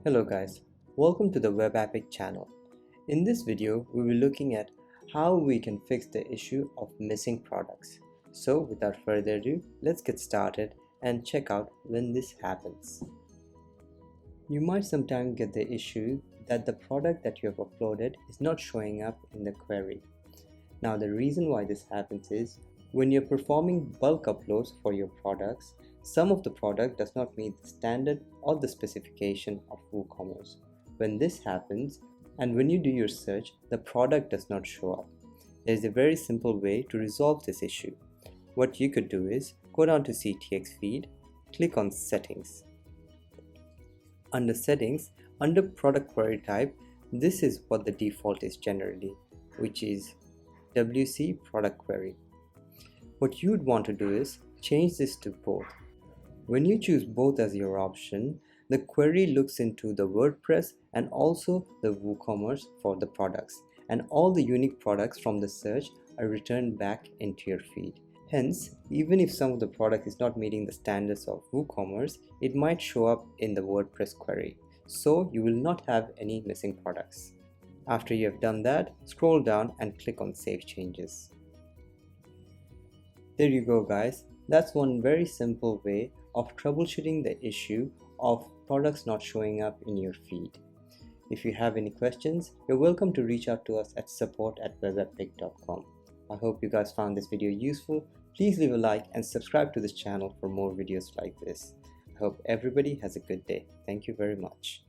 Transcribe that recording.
Hello guys, welcome to the WebApic channel. In this video, we will be looking at how we can fix the issue of missing products. So without further ado, let's get started and check out when this happens. You might sometimes get the issue that the product that you have uploaded is not showing up in the query. Now the reason why this happens is when you're performing bulk uploads for your products, some of the product does not meet the standard or the specification of WooCommerce. When this happens, and when you do your search, the product does not show up. There is a very simple way to resolve this issue. What you could do is go down to CTX feed, click on settings. Under settings, under product query type, this is what the default is generally, which is WC product query. What you'd want to do is change this to both. When you choose both as your option, the query looks into the WordPress and also the WooCommerce for the products, and all the unique products from the search are returned back into your feed. Hence, even if some of the product is not meeting the standards of WooCommerce, it might show up in the WordPress query, so you will not have any missing products. After you have done that, scroll down and click on Save Changes. There you go guys, that's one very simple way of troubleshooting the issue of products not showing up in your feed. If you have any questions, you're welcome to reach out to us at support@webapic.com. I hope you guys found this video useful. Please leave a like and subscribe to this channel for more videos like this. I hope everybody has a good day. Thank you very much.